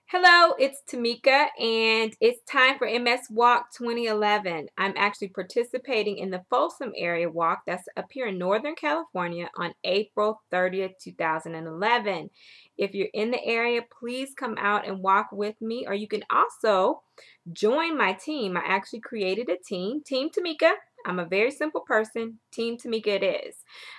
Hello, it's Tamika, and it's time for MS Walk 2011. I'm actually participating in the Folsom area walk that's up here in Northern California on April 30th, 2011. If you're in the area, please come out and walk with me, or you can also join my team. I actually created a team, Team Tamika. I'm a very simple person. Team Tamika it is.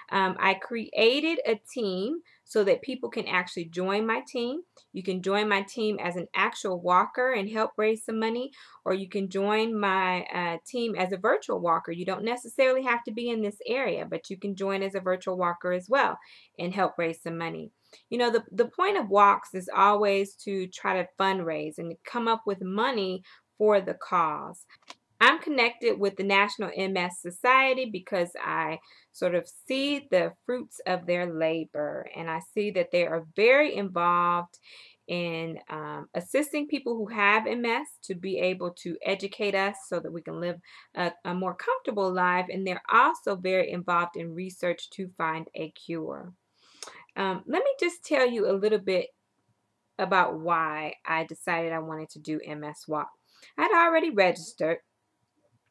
I created a team so that people can actually join my team. You can join my team as an actual walker and help raise some money, or you can join my team as a virtual walker. You don't necessarily have to be in this area, but you can join as a virtual walker as well and help raise some money. You know, the point of walks is always to try to fundraise and come up with money for the cause. I'm connected with the National MS Society because I sort of see the fruits of their labor, and I see that they are very involved in assisting people who have MS to be able to educate us so that we can live a more comfortable life, and they're also very involved in research to find a cure. Let me just tell you a little bit about why I decided I wanted to do MS Walk. I'd already registered.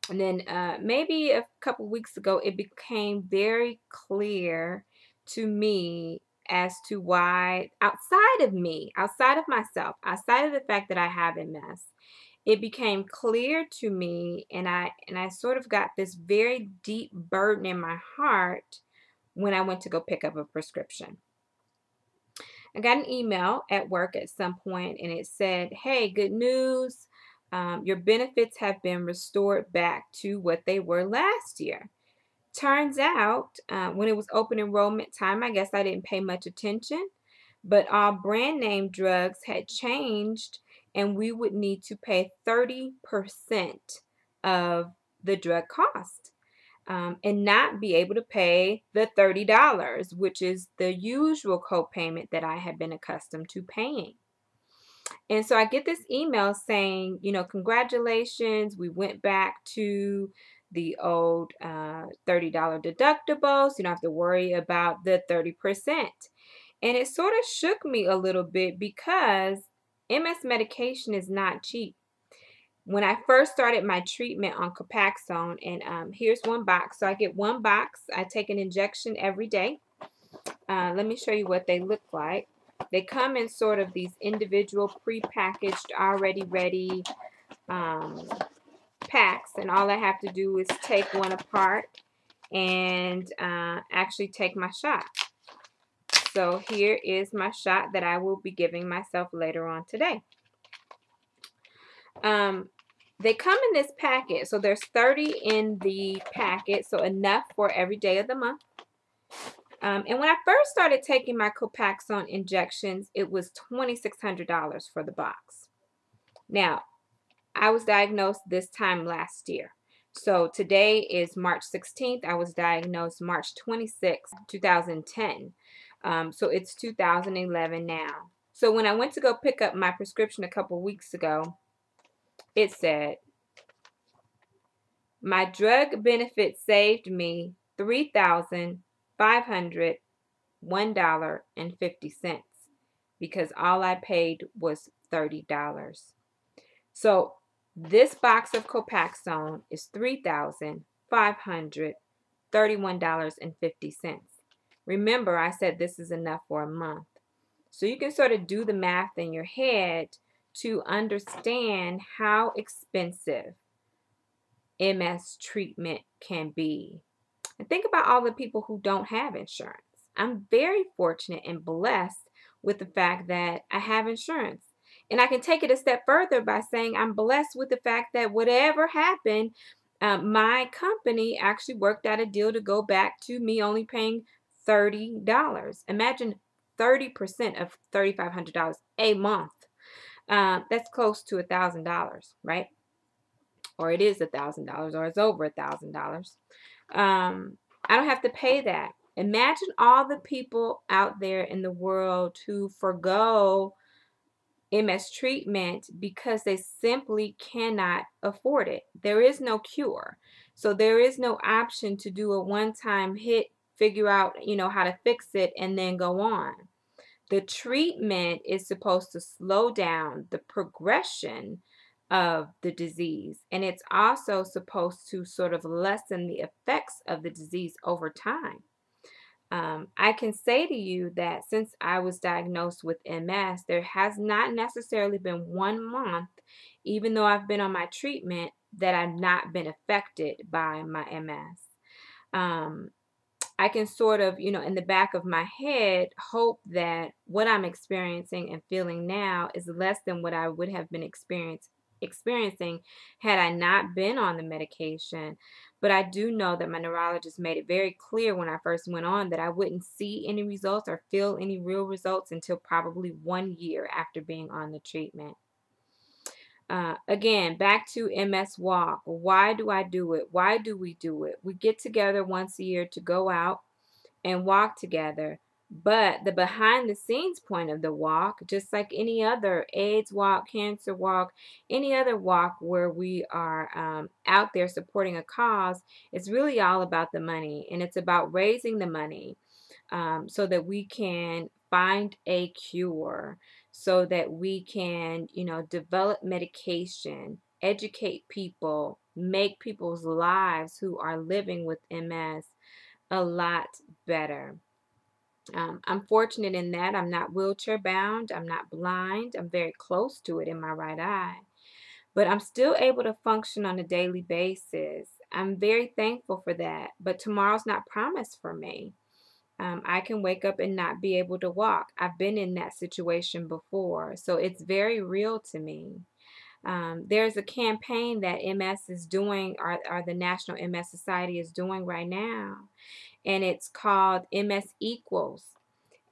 And then maybe a couple weeks ago, it became very clear to me as to why outside of me, outside of myself, outside of the fact that I have MS, it became clear to me, and I sort of got this very deep burden in my heart when I went to go pick up a prescription. I got an email at work at some point, and it said, "Hey, good news. Your benefits have been restored back to what they were last year." Turns out, when it was open enrollment time, I guess I didn't pay much attention, but all brand name drugs had changed, and we would need to pay 30% of the drug cost. And not be able to pay the $30, which is the usual copayment that I had been accustomed to paying. And so I get this email saying, you know, congratulations, we went back to the old $30 deductible, so you don't have to worry about the 30%. And it sort of shook me a little bit because MS medication is not cheap. When I first started my treatment on Copaxone, and here's one box. So I get one box. I take an injection every day. Let me show you what they look like. They come in sort of these individual prepackaged, already ready packs, and all I have to do is take one apart and actually take my shot. So here is my shot that I will be giving myself later on today. They come in this packet, so there's 30 in the packet, so enough for every day of the month. And when I first started taking my Copaxone injections, it was $2,600 for the box. Now, I was diagnosed this time last year. So today is March 16th. I was diagnosed March 26th, 2010. So it's 2011 now. So when I went to go pick up my prescription a couple weeks ago, it said, my drug benefit saved me $3,501.50 because all I paid was $30. So this box of Copaxone is $3,531.50. Remember, I said this is enough for a month. So you can sort of do the math in your head to understand how expensive MS treatment can be. And think about all the people who don't have insurance. I'm very fortunate and blessed with the fact that I have insurance. And I can take it a step further by saying I'm blessed with the fact that whatever happened, my company actually worked out a deal to go back to me only paying $30. Imagine 30% of $3,500 a month. That's close to $1,000, right? Or it is $1,000, or it's over $1,000. I don't have to pay that. Imagine all the people out there in the world who forgo MS treatment because they simply cannot afford it. There is no cure. So there is no option to do a one-time hit, figure out, you know, how to fix it, and then go on. The treatment is supposed to slow down the progression of the disease, and it's also supposed to sort of lessen the effects of the disease over time. I can say to you that since I was diagnosed with MS, there has not necessarily been 1 month, even though I've been on my treatment, that I've not been affected by my MS. Um, I can sort of, in the back of my head, hope that what I'm experiencing and feeling now is less than what I would have been experiencing had I not been on the medication. But I do know that my neurologist made it very clear when I first went on that I wouldn't see any results or feel any real results until probably 1 year after being on the treatment. Again, back to MS Walk. Why do I do it? Why do we do it? We get together once a year to go out and walk together. But the behind the scenes point of the walk, just like any other AIDS walk, cancer walk, any other walk where we are out there supporting a cause, it's really all about the money. And it's about raising the money so that we can find a cure, so that we can, develop medication, educate people, make people's lives who are living with MS a lot better. I'm fortunate in that I'm not wheelchair bound, I'm not blind, I'm very close to it in my right eye, but I'm still able to function on a daily basis. I'm very thankful for that, but tomorrow's not promised for me. I can wake up and not be able to walk. I've been in that situation before, so it's very real to me. There's a campaign that MS is doing, or the National MS Society is doing right now, and it's called MS Equals.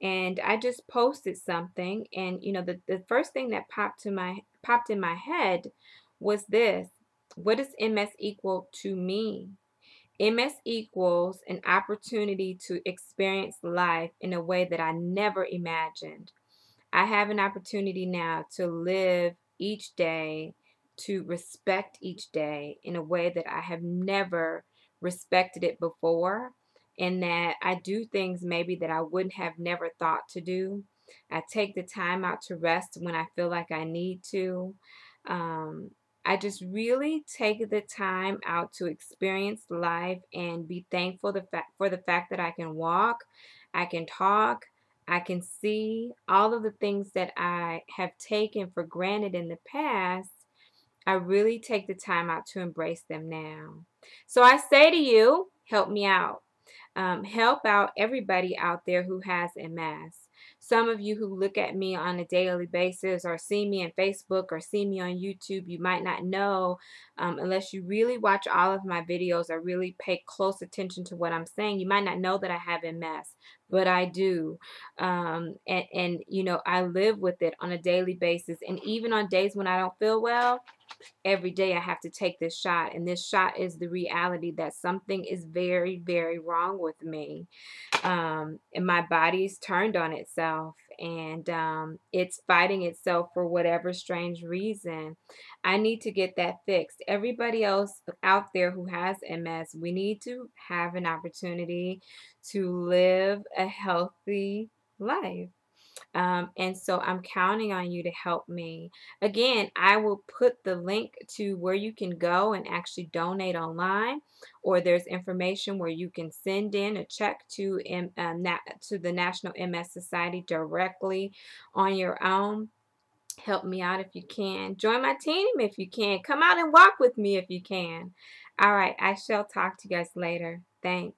And I just posted something, and the first thing that popped in my head was this: what does MS equal to me? MS equals an opportunity to experience life in a way that I never imagined. I have an opportunity now to live each day, to respect each day in a way that I have never respected it before, and that I do things maybe that I wouldn't have never thought to do. I take the time out to rest when I feel like I need to. Um, I just really take the time out to experience life and be thankful for the fact that I can walk, I can talk, I can see. All of the things that I have taken for granted in the past, I really take the time out to embrace them now. So I say to you, help me out. Help out everybody out there who has MS. Some of you who look at me on a daily basis or see me on Facebook or see me on YouTube, you might not know, unless you really watch all of my videos or really pay close attention to what I'm saying, you might not know that I have MS, but I do. And I live with it on a daily basis. And even on days when I don't feel well, every day I have to take this shot, and this shot is the reality that something is very, very wrong with me. And my body's turned on itself, and it's fighting itself for whatever strange reason. I need to get that fixed. Everybody else out there who has MS, we need to have an opportunity to live a healthy life. And so I'm counting on you to help me. Again, I will put the link to where you can go and actually donate online, or there's information where you can send in a check to the National MS Society directly on your own. Help me out if you can. Join my team if you can. Come out and walk with me if you can. All right, I shall talk to you guys later. Thanks.